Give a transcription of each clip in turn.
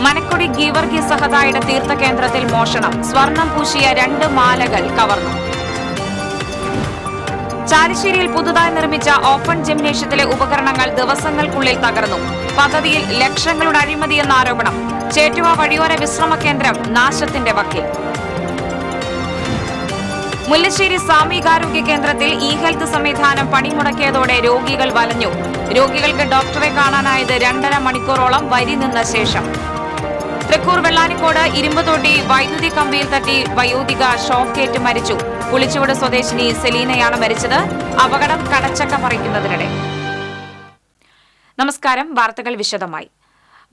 മനക്കൊടി ഗീവർഗീസ് സഹതായുടെ തീർത്ഥകേന്ദ്രത്തിൽ മോഷണം. സ്വർണം പൂശിയ 2 മാലകൾ കവർന്നു. ചാലിശ്ശേരിയിൽ പുതുതായി നിർമ്മിച്ച ഓപ്പൺ ജിംനേഷ്യത്തിലെ ഉപകരണങ്ങൾ ദിവസങ്ങൾക്കുള്ളിൽ തകർന്നു. പദ്ധതിയിൽ ലക്ഷങ്ങളുടെ അഴിമതിയെന്ന ആരോപണം. ചേറ്റുവ വഴിയോര വിശ്രമ കേന്ദ്രം നാശത്തിന്റെ വക്കിൽ. മുല്ലശ്ശേരി സാമൂഹികാരോഗ്യ കേന്ദ്രത്തിൽ ഇ ഹെൽത്ത് സംവിധാനം പണിമുടക്കിയതോടെ രോഗികൾ വലഞ്ഞു. രോഗികൾക്ക് ഡോക്ടറെ കാണാനായത് 2.5 മണിക്കൂറോളം വരി നിന്ന ശേഷം. തൃക്കൂർ വെള്ളാനിക്കോട് ഇരുമ്പുതൊട്ടി വൈദ്യുതി കമ്പിയിൽ തട്ടി വയോധിക ഷോക്കേറ്റ് മരിച്ചു. പുളിച്ചുവട് സ്വദേശിനി സെലീനയാണ് മരിച്ചത്. അപകടം കടച്ചക്ക പറിക്കുന്നതിനിടെ. നമസ്കാരം. വാർത്തകൾ വിശദമായി.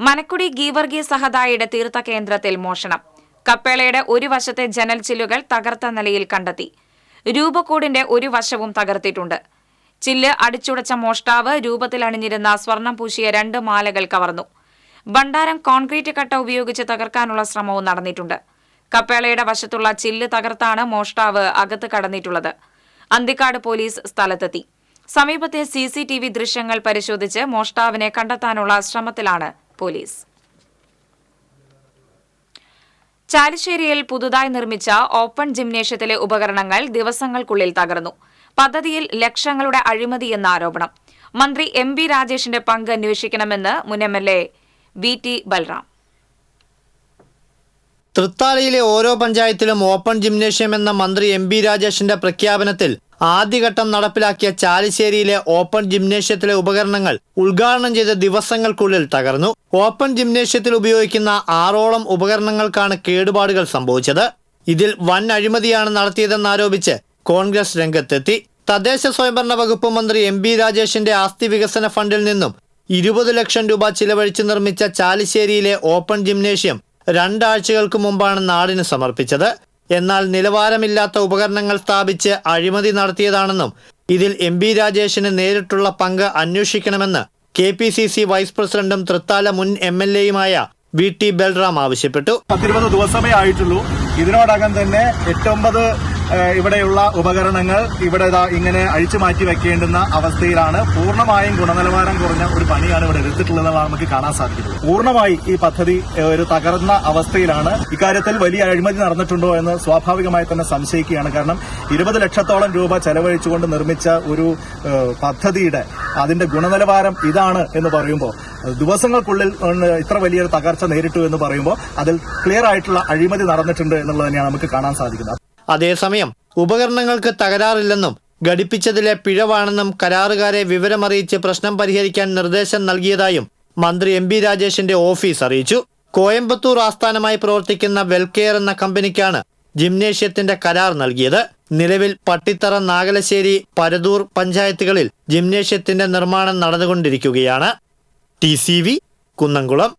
മനക്കുടി ഗീവർഗീസ് സഹതായുടെ തീർത്ഥകേന്ദ്രത്തിൽ മോഷണം. കപ്പേളയുടെ ഒരു വശത്തെ ജനൽ ചില്ലുകൾ തകർത്ത നിലയിൽ കണ്ടെത്തി. രൂപക്കൂടിന്റെ ഒരു വശവും തകർത്തിട്ടുണ്ട്. ചില്ല് അടിച്ചുടച്ച മോഷ്ടാവ് രൂപത്തിൽ അണിഞ്ഞിരുന്ന സ്വർണം പൂശിയ 2 മാലകൾ കവർന്നു. ഭണ്ഡാരം കോൺക്രീറ്റ് കട്ട ഉപയോഗിച്ച് തകർക്കാനുള്ള ശ്രമവും നടന്നിട്ടുണ്ട്. കപ്പേളയുടെ വശത്തുള്ള ചില്ല് തകർത്താണ് മോഷ്ടാവ് അകത്ത് കടന്നിട്ടുള്ളത്. അന്തിക്കാട് പോലീസ് സ്ഥലത്തെത്തി. സമീപത്തെ CCTV ദൃശ്യങ്ങൾ പരിശോധിച്ച് മോഷ്ടാവിനെ കണ്ടെത്താനുള്ള ശ്രമത്തിലാണ് പോലീസ്. ചാലിശ്ശേരിയിൽ പുതുതായി നിർമ്മിച്ച ഓപ്പൺ ജിംനേഷ്യത്തിലെ ഉപകരണങ്ങൾ ദിവസങ്ങൾക്കുള്ളിൽ തകർന്നു. പദ്ധതിയിൽ ലക്ഷങ്ങളുടെ അഴിമതിയെന്ന ആരോപണം. മന്ത്രി MB രാജേഷിന്റെ പങ്ക് അന്വേഷിക്കണമെന്ന് മുൻ MLA VT ബൽറാം. തൃത്താലയിലെ ഓരോ പഞ്ചായത്തിലും ഓപ്പൺ ജിംനേഷ്യം എന്ന മന്ത്രി MB രാജേഷിന്റെ പ്രഖ്യാപനത്തിൽ ആദ്യഘട്ടം നടപ്പിലാക്കിയ ചാലിശ്ശേരിയിലെ ഓപ്പൺ ജിംനേഷ്യത്തിലെ ഉപകരണങ്ങൾ ഉദ്ഘാടനം ചെയ്ത ദിവസങ്ങൾക്കുള്ളിൽ തകർന്നു. ഓപ്പൺ ജിംനേഷ്യത്തിൽ ഉപയോഗിക്കുന്ന 6ഓളം ഉപകരണങ്ങൾക്കാണ് കേടുപാടുകൾ സംഭവിച്ചത്. ഇതിൽ വൻ അഴിമതിയാണ് നടത്തിയതെന്നാരോപിച്ച് കോൺഗ്രസ് രംഗത്തെത്തി. തദ്ദേശ സ്വയംഭരണ വകുപ്പ് മന്ത്രി MB രാജേഷിന്റെ ആസ്തി വികസന ഫണ്ടിൽ നിന്നും 20 ലക്ഷം രൂപ ചിലവഴിച്ച് നിർമ്മിച്ച ചാലിശ്ശേരിയിലെ ഓപ്പൺ ജിംനേഷ്യം 2 ആഴ്ചകൾക്ക് മുമ്പാണ് നാടിന് സമർപ്പിച്ചത്. എന്നാൽ നിലവാരമില്ലാത്ത ഉപകരണങ്ങൾ സ്ഥാപിച്ച് അഴിമതി നടത്തിയതാണെന്നും ഇതിൽ MB രാജേഷിന് നേരിട്ടുള്ള പങ്ക് അന്വേഷിക്കണമെന്ന് KPCC വൈസ് പ്രസിഡന്റും തൃത്താല മുൻ MLAയുമായ VT ബൽറാം ആവശ്യപ്പെട്ടു. 10-20 ദിവസമേ ആയിട്ടുള്ളൂ. ഇതിനോടകം തന്നെ 8-9 ഇവിടെയുള്ള ഉപകരണങ്ങൾ ഇവിടെ ഇങ്ങനെ അഴിച്ചു മാറ്റി വെക്കേണ്ടുന്ന അവസ്ഥയിലാണ്. പൂർണ്ണമായും ഗുണനിലവാരം കുറഞ്ഞ ഒരു പണിയാണ് ഇവിടെ എടുത്തിട്ടുള്ളതെന്നാണ് നമുക്ക് കാണാൻ സാധിക്കുന്നത്. പൂർണ്ണമായി ഈ പദ്ധതി ഒരു തകർന്ന അവസ്ഥയിലാണ്. ഇക്കാര്യത്തിൽ വലിയ അഴിമതി നടന്നിട്ടുണ്ടോ എന്ന് സ്വാഭാവികമായി തന്നെ സംശയിക്കുകയാണ്. കാരണം 20 ലക്ഷത്തോളം രൂപ ചെലവഴിച്ചുകൊണ്ട് നിർമ്മിച്ച ഒരു പദ്ധതിയുടെ അതിന്റെ ഗുണനിലവാരം ഇതാണ് എന്ന് പറയുമ്പോൾ, ദിവസങ്ങൾക്കുള്ളിൽ ഇത്ര വലിയൊരു തകർച്ച നേരിട്ടു എന്ന് പറയുമ്പോൾ അതിൽ ക്ലിയർ ആയിട്ടുള്ള അഴിമതി നടന്നിട്ടുണ്ട് എന്നുള്ളത് തന്നെയാണ് നമുക്ക് കാണാൻ സാധിക്കുന്നത്. അതേസമയം ഉപകരണങ്ങൾക്ക് തകരാറില്ലെന്നും ഘടിപ്പിച്ചതിലെ പിഴവാണെന്നും കരാറുകാരെ വിവരമറിയിച്ച് പ്രശ്നം പരിഹരിക്കാൻ നിർദ്ദേശം നൽകിയതായും മന്ത്രി MB രാജേഷിന്റെ ഓഫീസ് അറിയിച്ചു. കോയമ്പത്തൂർ ആസ്ഥാനമായി പ്രവർത്തിക്കുന്ന വെൽകെയർ എന്ന കമ്പനിക്കാണ് ജിംനേഷ്യത്തിന്റെ കരാർ നൽകിയത്. നിലവിൽ പട്ടിത്തറ, നാഗലശ്ശേരി, പരതൂർ പഞ്ചായത്തുകളിൽ ജിംനേഷ്യത്തിന്റെ നിർമ്മാണം നടന്നുകൊണ്ടിരിക്കുകയാണ്. TCV കുന്നംകുളം.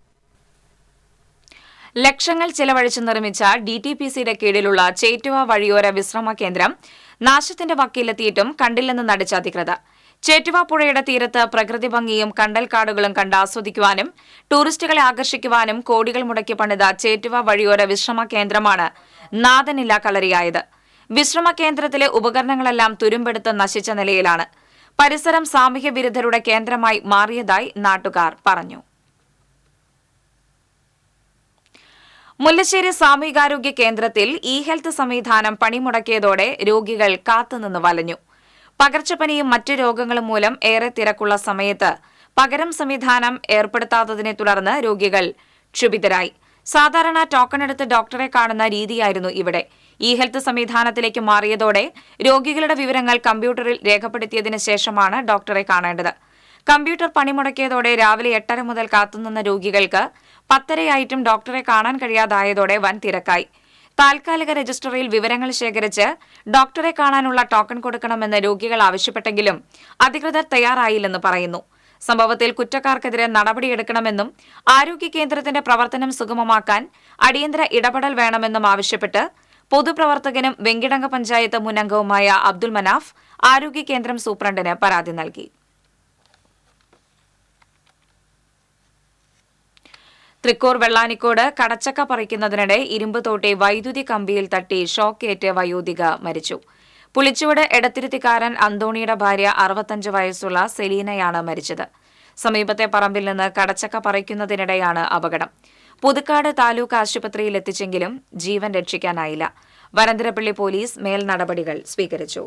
ലക്ഷങ്ങൾ ചെലവഴിച്ച് നിർമ്മിച്ച DTPCയുടെ കീഴിലുള്ള ചേറ്റുവ വഴിയോര വിശ്രമ കേന്ദ്രം നാശത്തിന്റെ വക്കിലെത്തിയിട്ടും കണ്ടില്ലെന്ന് നടിച്ച അധികൃതർ. ചേറ്റുവ പുഴയുടെ തീരത്ത് പ്രകൃതി ഭംഗിയും കണ്ടൽക്കാടുകളും കണ്ട് ആസ്വദിക്കുവാനും ടൂറിസ്റ്റുകളെ ആകർഷിക്കുവാനും കോടികൾ മുടക്കി പണിത ചേറ്റുവ വഴിയോര വിശ്രമ കേന്ദ്രമാണ് നാഥനില്ല കളരിയായത്. വിശ്രമ കേന്ദ്രത്തിലെ ഉപകരണങ്ങളെല്ലാം തുരുമ്പെടുത്ത് നശിച്ച നിലയിലാണ്. പരിസരം സാമൂഹ്യ വിരുദ്ധരുടെ കേന്ദ്രമായി മാറിയതായി നാട്ടുകാർ പറഞ്ഞു. മുല്ലശ്ശേരി സാമൂഹികാരോഗ്യ കേന്ദ്രത്തിൽ ഇ ഹെൽത്ത് സംവിധാനം പണിമുടക്കിയതോടെ രോഗികൾ കാത്തുനിന്ന് വലഞ്ഞു. പകർച്ചപ്പനിയും മറ്റു രോഗങ്ങളും മൂലം ഏറെ തിരക്കുള്ള സമയത്ത് പകരം സംവിധാനം ഏർപ്പെടുത്താത്തതിനെ തുടർന്ന് രോഗികൾ ക്ഷുഭിതരായി. സാധാരണ ടോക്കൺ എടുത്ത് ഡോക്ടറെ കാണുന്ന രീതിയായിരുന്നു ഇവിടെ. ഇ ഹെൽത്ത് സംവിധാനത്തിലേക്ക് മാറിയതോടെ രോഗികളുടെ വിവരങ്ങൾ കമ്പ്യൂട്ടറിൽ രേഖപ്പെടുത്തിയതിനു ശേഷമാണ് ഡോക്ടറെ കാണേണ്ടത്. കമ്പ്യൂട്ടർ പണിമുടക്കിയതോടെ രാവിലെ 8:30 മുതൽ കാത്തുനിന്ന രോഗികൾക്ക് 10:30 ഡോക്ടറെ കാണാൻ കഴിയാതായതോടെ വൻ തിരക്കായി. താൽക്കാലിക രജിസ്റ്ററിൽ വിവരങ്ങൾ ശേഖരിച്ച് ഡോക്ടറെ കാണാനുള്ള ടോക്കൺ കൊടുക്കണമെന്ന് രോഗികൾ ആവശ്യപ്പെട്ടെങ്കിലും അധികൃതർ തയ്യാറായില്ലെന്ന് പറയുന്നു. സംഭവത്തിൽ കുറ്റക്കാർക്കെതിരെ നടപടിയെടുക്കണമെന്നും ആരോഗ്യ കേന്ദ്രത്തിന്റെ പ്രവർത്തനം സുഗമമാക്കാൻ അടിയന്തര ഇടപെടൽ വേണമെന്നും ആവശ്യപ്പെട്ട് പൊതുപ്രവർത്തകനും വെങ്കിടങ്ങ് പഞ്ചായത്ത് മുൻ അംഗവുമായ അബ്ദുൽ മനാഫ് ആരോഗ്യ കേന്ദ്രം സൂപ്രണ്ടിന് പരാതി നൽകി. തൃക്കൂർ വെള്ളാനിക്കോട് കടച്ചക്ക പറിക്കുന്നതിനിടെ ഇരുമ്പുതോട്ടി വൈദ്യുതി കമ്പിയിൽ തട്ടി ഷോക്കേറ്റ് വയോധിക മരിച്ചു. പുളിച്ചുവട് എടത്തിരുത്തിക്കാരൻ അന്തോണിയുടെ ഭാര്യ 65 വയസ്സുള്ള സെലീനയാണ് മരിച്ചത്. സമീപത്തെ പറമ്പിൽ നിന്ന് കടച്ചക്ക പറിക്കുന്നതിനിടെയാണ് അപകടം. പുതുക്കാട് താലൂക്ക് ആശുപത്രിയിൽ എത്തിച്ചെങ്കിലും ജീവൻ രക്ഷിക്കാനായില്ല. വരന്തരപ്പള്ളി പോലീസ് മേൽ നടപടികൾ സ്വീകരിച്ചു.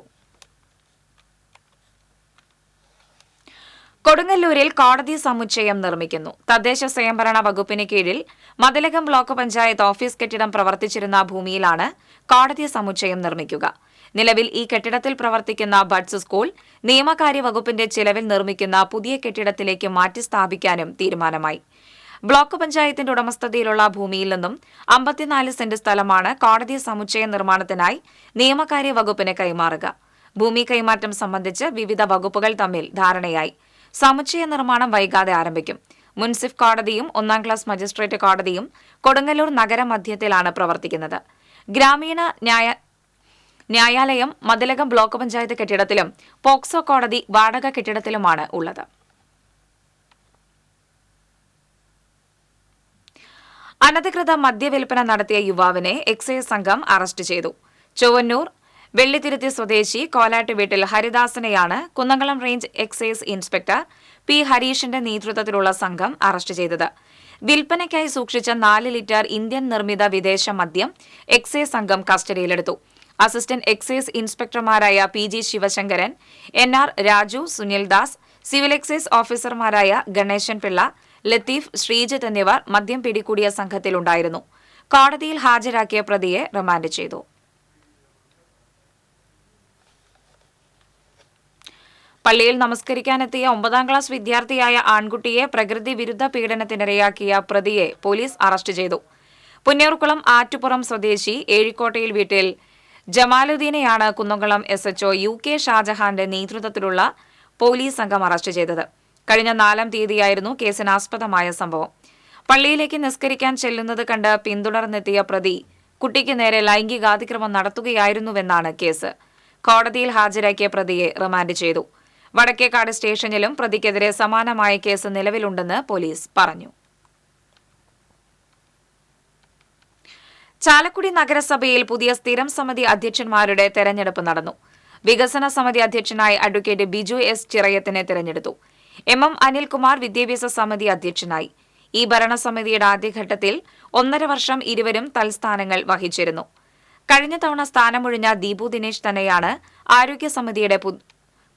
കൊടുങ്ങല്ലൂരിൽ കോടതി സമുച്ചയം നിർമ്മിക്കുന്നു. തദ്ദേശ സ്വയംഭരണ വകുപ്പിന് കീഴിൽ മതിലകം ബ്ലോക്ക് പഞ്ചായത്ത് ഓഫീസ് കെട്ടിടം പ്രവർത്തിച്ചിരുന്ന ഭൂമിയിലാണ് കോടതി സമുച്ചയം നിർമ്മിക്കുക. നിലവിൽ ഈ കെട്ടിടത്തിൽ പ്രവർത്തിക്കുന്ന ബഡ്സ് സ്കൂൾ നിയമകാര്യ വകുപ്പിന്റെ ചിലവിൽ നിർമ്മിക്കുന്ന പുതിയ കെട്ടിടത്തിലേക്ക് മാറ്റി സ്ഥാപിക്കാനും തീരുമാനമായി. ബ്ലോക്ക് പഞ്ചായത്തിന്റെ ഉടമസ്ഥതയിലുള്ള ഭൂമിയിൽ നിന്നും 54 സെന്റ് സ്ഥലമാണ് കോടതി സമുച്ചയ നിർമ്മാണത്തിനായി നിയമകാര്യ വകുപ്പിന് കൈമാറുക. ഭൂമി കൈമാറ്റം സംബന്ധിച്ച് വിവിധ വകുപ്പുകൾ തമ്മിൽ ധാരണയായി. സമുച്ചയ നിർമ്മാണം വൈകാതെ ആരംഭിക്കും. മുൻസിഫ് കോടതിയും 1-ാം ക്ലാസ് മജിസ്ട്രേറ്റ് കോടതിയും കൊടുങ്ങല്ലൂർ നഗരമധ്യത്തിലാണ് പ്രവർത്തിക്കുന്നത്. ഗ്രാമീണ ന്യായാലയം മതിലകം ബ്ലോക്ക് പഞ്ചായത്ത് കെട്ടിടത്തിലും പോക്സോ കോടതി വാടക കെട്ടിടത്തിലുമാണ് ഉള്ളത്. അനധികൃത മദ്യവിൽപ്പന നടത്തിയ യുവാവിനെ എക്സൈസ് സംഘം അറസ്റ്റ് ചെയ്തു. ചൊവ്വന്നൂർ വെള്ളിത്തിരുത്തി സ്വദേശി കോലാട്ട് വീട്ടിൽ ഹരിദാസനെയാണ് Kunnamkulam range excise inspector P ഹരീഷിന്റെ നേതൃത്വത്തിലുള്ള സംഘം അറസ്റ്റ് ചെയ്തത്. വിൽപ്പനയ്ക്കായി സൂക്ഷിച്ച 4 ലിറ്റർ ഇന്ത്യൻ നിർമ്മിത വിദേശ മദ്യം എക്സൈസ് സംഘം കസ്റ്റഡിയിലെടുത്തു. അസിസ്റ്റന്റ് എക്സൈസ് ഇൻസ്പെക്ടർമാരായ PG Sivasankaran, NR Raju, Sunil Das, civil excise ഓഫീസർമാരായ ഗണേശൻ പിള്ള, ലത്തീഫ്, ശ്രീജിത്ത് എന്നിവർ മദ്യം പിടികൂടിയ സംഘത്തിലുണ്ടായിരുന്നു. കോടതിയിൽ ഹാജരാക്കിയ പ്രതിയെ റിമാൻഡ് ചെയ്തു. പള്ളിയിൽ നമസ്കരിക്കാനെത്തിയ 9-ാം ക്ലാസ് വിദ്യാർത്ഥിയായ ആൺകുട്ടിയെ പ്രകൃതി വിരുദ്ധ പീഡനത്തിനിരയാക്കിയ പ്രതിയെ പോലീസ് അറസ്റ്റ് ചെയ്തു. പുന്നയൂർക്കുളം ആറ്റുപുറം സ്വദേശി ഏഴിക്കോട്ടയിൽ വീട്ടിൽ ജമാലുദ്ദീനെയാണ് കുന്നംകുളം SHO UK ഷാജഹാന്റെ നേതൃത്വത്തിലുള്ള പോലീസ് സംഘം അറസ്റ്റ് ചെയ്തത്. കഴിഞ്ഞ 4-ാം തീയതിയായിരുന്നു കേസിനാസ്പദമായ സംഭവം. പള്ളിയിലേക്ക് നിസ്കരിക്കാൻ ചെല്ലുന്നത് കണ്ട് പിന്തുടർന്നെത്തിയ പ്രതി കുട്ടിക്ക് നേരെ ലൈംഗികാതിക്രമം നടത്തുകയായിരുന്നുവെന്നാണ് കേസ്. കോടതിയിൽ ഹാജരാക്കിയ പ്രതിയെ റിമാൻഡ് ചെയ്തു. വടക്കേക്കാട് സ്റ്റേഷനിലും പ്രതിക്കെതിരെ സമാനമായ കേസ് നിലവിലുണ്ടെന്ന് പോലീസ് പറഞ്ഞു. ചാലക്കുടി നഗരസഭയിൽ പുതിയ സ്ഥിരം സമിതി അധ്യക്ഷന്മാരുടെ തെരഞ്ഞെടുപ്പ് നടന്നു. വികസന സമിതി അധ്യക്ഷനായി അഡ്വക്കേറ്റ് ബിജു S ചിറയത്തിനെ തെരഞ്ഞെടുത്തു. MM അനിൽകുമാർ വിദ്യാഭ്യാസ സമിതി അധ്യക്ഷനായി. ഈ ഭരണസമിതിയുടെ ആദ്യഘട്ടത്തിൽ 1.5 വർഷം ഇരുവരും തൽസ്ഥാനങ്ങൾ വഹിച്ചിരുന്നു. കഴിഞ്ഞ തവണ സ്ഥാനമൊഴിഞ്ഞ ദീപു ദിനേശ് തന്നെയാണ് ആരോഗ്യ സമിതിയുടെ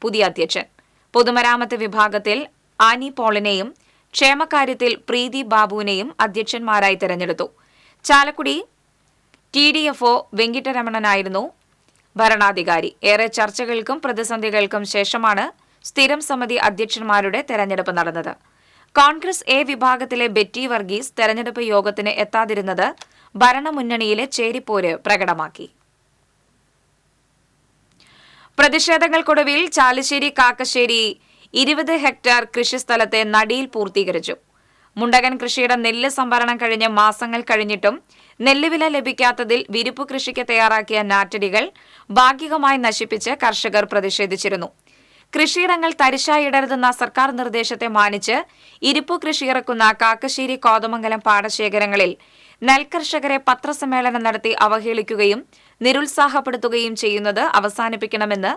പുതിയ അധ്യക്ഷൻ. പൊതുമരാമത്ത് വിഭാഗത്തിൽ ആനി പോളിനെയും ക്ഷേമകാര്യത്തിൽ പ്രീതി ബാബുവിനെയും അധ്യക്ഷന്മാരായി തെരഞ്ഞെടുത്തു. ചാലക്കുടി TDFO വെങ്കിട്ടരമണനായിരുന്നു ഭരണാധികാരി. ഏറെ ചർച്ചകൾക്കും പ്രതിസന്ധികൾക്കും ശേഷമാണ് സ്ഥിരം സമിതി അധ്യക്ഷന്മാരുടെ തെരഞ്ഞെടുപ്പ് നടന്നത്. കോൺഗ്രസ് A വിഭാഗത്തിലെ ബെറ്റി വർഗീസ് തെരഞ്ഞെടുപ്പ് യോഗത്തിന് എത്താതിരുന്നത് ഭരണമുന്നണിയിലെ ചേരിപ്പോര് പ്രകടമാക്കി. പ്രതിഷേധങ്ങൾക്കൊടുവിൽ ചാലിശ്ശേരി കാക്കശ്ശേരി 20 ഹെക്ടർ കൃഷിസ്ഥലത്തെ നടിയിൽ പൂർത്തീകരിച്ചു. മുണ്ടകൻ കൃഷിയുടെ നെല്ല് സംഭരണം കഴിഞ്ഞ് മാസങ്ങൾ കഴിഞ്ഞിട്ടും നെല്ലുവില ലഭിക്കാത്തതിൽ വിരിപ്പ് കൃഷിക്ക് തയ്യാറാക്കിയ നാറ്റടികൾ ഭാഗികമായി നശിപ്പിച്ച് കർഷകർ പ്രതിഷേധിച്ചിരുന്നു. കൃഷിയിടങ്ങൾ തരിശായിടരുതെന്ന സർക്കാർ നിർദ്ദേശത്തെ മാനിച്ച് ഇരിപ്പു കൃഷിയിറക്കുന്ന കാക്കശ്ശേരി കോതമംഗലം പാടശേഖരങ്ങളിൽ നെൽകർഷകരെ പത്രസമ്മേളനം നടത്തി അവഹേളിക്കുകയും നിരുത്സാഹപ്പെടുത്തുകയും ചെയ്യുന്നത് അവസാനിപ്പിക്കണമെന്ന്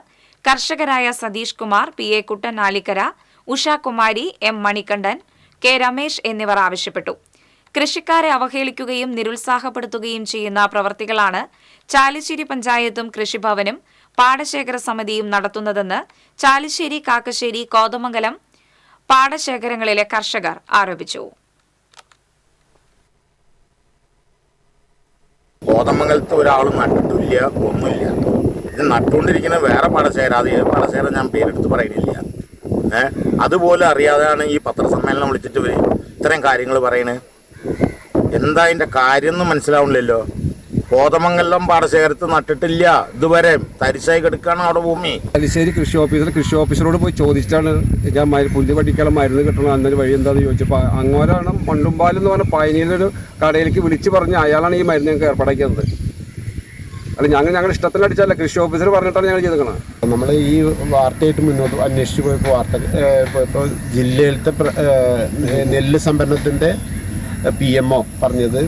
കർഷകരായ സതീഷ് കുമാർ, PA കുട്ടൻ ആലിക്കര, ഉഷാകുമാരി, M മണികണ്ഠൻ, K രമേശ് എന്നിവർ ആവശ്യപ്പെട്ടു. കൃഷിക്കാരെ അവഹേളിക്കുകയും നിരുത്സാഹപ്പെടുത്തുകയും ചെയ്യുന്ന പ്രവർത്തികളാണ് ചാലിശ്ശേരി പഞ്ചായത്തും കൃഷിഭവനും പാടശേഖര സമിതിയും നടത്തുന്നതെന്ന് ചാലിശ്ശേരി, കാക്കശ്ശേരി, കോതമംഗലം പാടശേഖരങ്ങളിലെ കർഷകർ ആരോപിച്ചു. കോതമംഗലത്ത് ഒരാളും നട്ടിട്ടില്ല, ഒന്നുമില്ല. ഇത് നട്ടുകൊണ്ടിരിക്കുന്ന വേറെ പാടശേഖരം, അത് ഏത് പാടശേഖരം ഞാൻ പേരെടുത്ത് പറയുന്നില്ല. അതുപോലെ അറിയാതെയാണ് ഈ പത്രസമ്മേളനം വിളിച്ചിട്ട് ഇത്രയും കാര്യങ്ങൾ പറയണേ. എന്താ അതിൻ്റെ കാര്യമൊന്നും മനസ്സിലാവണില്ലല്ലോ. കോതമംഗലം പാടശേഖരത്ത് നട്ടിട്ടില്ല, ഇതുവരെ തരിശായി കിടക്കുകയാണ് അവിടെ ഭൂമി. ചാലിശ്ശേരി കൃഷി ഓഫീസറോട് പോയി ചോദിച്ചിട്ടാണ് ഞാൻ പുല്ല് പഠിക്കാനുള്ള മരുന്ന് കിട്ടണം, അന്നൊരു വഴി എന്താണെന്ന് ചോദിച്ചപ്പോൾ അങ്ങോട്ടാണ് മണ്ടുമ്പാൽ എന്ന് പറഞ്ഞ പയനിയിലൊരു കടയിലേക്ക് വിളിച്ച് പറഞ്ഞ് അയാളാണ് ഈ മരുന്ന് ഞങ്ങൾക്ക് ഏർപ്പാടാക്കിയത്. അല്ല, ഞങ്ങളുടെ ഇഷ്ടത്തിനടിച്ചല്ല, കൃഷി ഓഫീസർ പറഞ്ഞിട്ടാണ് ഞങ്ങൾ ചെയ്തേക്കണം. നമ്മൾ ഈ വാർത്തയായിട്ട് മുന്നോട്ട് അന്വേഷിച്ച് പോയപ്പോൾ ഇപ്പോൾ ജില്ലയിലത്തെ നെല്ല് സംഭരണത്തിൻ്റെ PMO പറഞ്ഞത്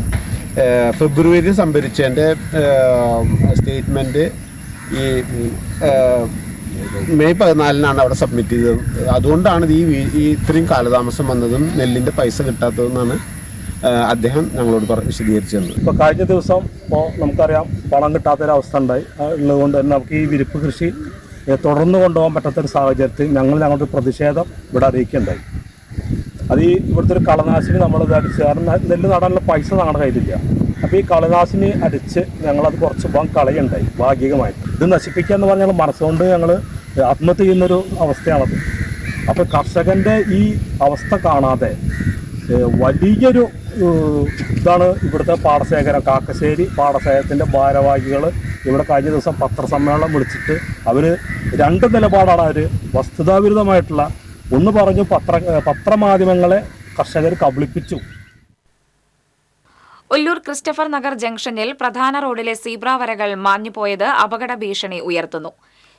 ഫെബ്രുവരി സംഭരിച്ചതിൻ്റെ സ്റ്റേറ്റ്മെൻറ്റ് ഈ മെയ് 14 അവിടെ സബ്മിറ്റ് ചെയ്തത്. അതുകൊണ്ടാണ് ഈ ഇത്രയും കാലതാമസം വന്നതും നെല്ലിൻ്റെ പൈസ കിട്ടാത്തതെന്നാണ് അദ്ദേഹം ഞങ്ങളോട് വിശദീകരിച്ചു തന്നു. ഇപ്പോൾ കഴിഞ്ഞ ദിവസം നമുക്കറിയാം പണം കിട്ടാത്തൊരവസ്ഥ ഉള്ളതുകൊണ്ട് തന്നെ നമുക്ക് ഈ വിരിപ്പ് കൃഷി തുടർന്ന് കൊണ്ടുപോകാൻ പറ്റാത്തൊരു സാഹചര്യത്തിൽ ഞങ്ങളുടെ പ്രതിഷേധം ഇവിടെ അറിയിക്കുകയുണ്ടായി. അത് ഈ ഇവിടുത്തെ ഒരു കളനാശിനി നമ്മളത് അടിച്ച്, കാരണം നെല്ല് നടാനുള്ള പൈസ ഞങ്ങളുടെ കയ്യിലില്ല. അപ്പോൾ ഈ കളനാശിനി അടിച്ച് ഞങ്ങളത് കുറച്ച് ഭാഗം കളയുണ്ടായി ഭാഗികമായിട്ട്. ഇത് നശിപ്പിക്കുക എന്ന് പറഞ്ഞാൽ മനസ്സുകൊണ്ട് ഞങ്ങൾ ആത്മഹത്യ ചെയ്യുന്നൊരു അവസ്ഥയാണത്. അപ്പോൾ കർഷകൻ്റെ ഈ അവസ്ഥ കാണാതെ വലിയൊരു ഇതാണ് ഇവിടുത്തെ പാടശേഖരം. കാക്കശ്ശേരി പാടശേഖരത്തിൻ്റെ ഭാരവാഹികൾ ഇവിടെ കഴിഞ്ഞ ദിവസം പത്രസമ്മേളനം വിളിച്ചിട്ട് അവർ രണ്ട് നിലപാടാണ് അവർ വസ്തുതാവിരുദ്ധമായിട്ടുള്ള ഒന്ന് പറഞ്ഞു. പത്രമാധ്യമങ്ങളെ കർഷകർ കബളിപ്പിച്ചു. ഒല്ലൂർ ക്രിസ്റ്റഫർ നഗർ ജംഗ്ഷനിൽ പ്രധാന റോഡിലെ സീബ്ര വരകൾ മാഞ്ഞുപോയത് അപകട ഭീഷണി ഉയർത്തുന്നു.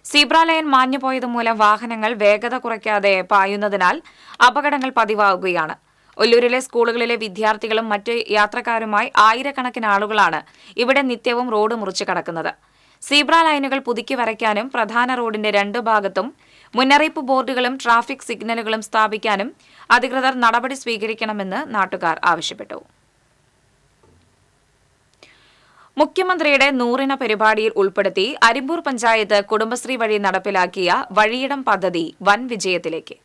സീബ്ര ലൈൻ മാഞ്ഞുപോയത് മൂലം വാഹനങ്ങൾ വേഗത കുറയ്ക്കാതെ പായുന്നതിനാൽ അപകടങ്ങൾ പതിവാകുകയാണ്. ഒല്ലൂരിലെ സ്കൂളുകളിലെ വിദ്യാർത്ഥികളും മറ്റ് യാത്രക്കാരുമായി ആയിരക്കണക്കിന് ആളുകളാണ് ഇവിടെ നിത്യവും റോഡ് മുറിച്ചു കടക്കുന്നത്. സീബ്ര ലൈനുകൾ പുതുക്കി വരയ്ക്കാനും പ്രധാന റോഡിന്റെ രണ്ടു ഭാഗത്തും മുന്നറിയിപ്പ് ബോർഡുകളും ട്രാഫിക് സിഗ്നലുകളും സ്ഥാപിക്കാനും അധികൃതർ നടപടി സ്വീകരിക്കണമെന്ന് നാട്ടുകാർ ആവശ്യപ്പെട്ടു. മുഖ്യമന്ത്രിയുടെ 100ന പരിപാടിയിൽ ഉൾപ്പെടുത്തി അരിമ്പൂർ പഞ്ചായത്ത് കുടുംബശ്രീ വഴി നടപ്പിലാക്കിയ വഴിയിടം പദ്ധതി വൻ വിജയത്തിലേക്ക്.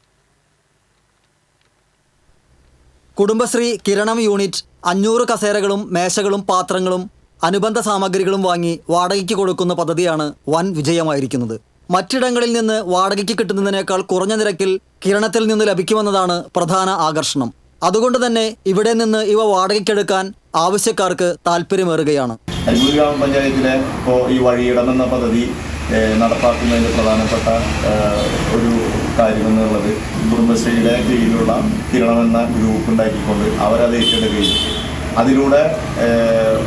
കുടുംബശ്രീ കിരണം യൂണിറ്റ് 500 കസേരകളും മേശകളും പാത്രങ്ങളും അനുബന്ധ സാമഗ്രികളും വാങ്ങി വാടകയ്ക്ക് കൊടുക്കുന്ന പദ്ധതിയാണ് വൻ വിജയമായിരിക്കുന്നത്. മറ്റിടങ്ങളിൽ നിന്ന് വാടകയ്ക്ക് കിട്ടുന്നതിനേക്കാൾ കുറഞ്ഞ നിരക്കിൽ കിരണത്തിൽ നിന്ന് ലഭിക്കുമെന്നതാണ് പ്രധാന ആകർഷണം. അതുകൊണ്ട് തന്നെ ഇവിടെ നിന്ന് ഇവ വാടകയ്ക്കെടുക്കാൻ ആവശ്യക്കാർക്ക് താല്പര്യമേറുകയാണ്. അരിമ്പൂർ ഗ്രാമപഞ്ചായത്തിലെ ഇപ്പോൾ ഈ വഴിയിടം എന്ന പദ്ധതി നടപ്പാക്കുന്നതിന് പ്രധാനപ്പെട്ട ഒരു കാര്യമെന്നുള്ളത് കുടുംബശ്രീയുടെ കീഴിലുള്ള കിരണം എന്ന ഗ്രൂപ്പ് ഉണ്ടാക്കിക്കൊണ്ട് അവരത് ഏറ്റെടുക്കുകയും അതിലൂടെ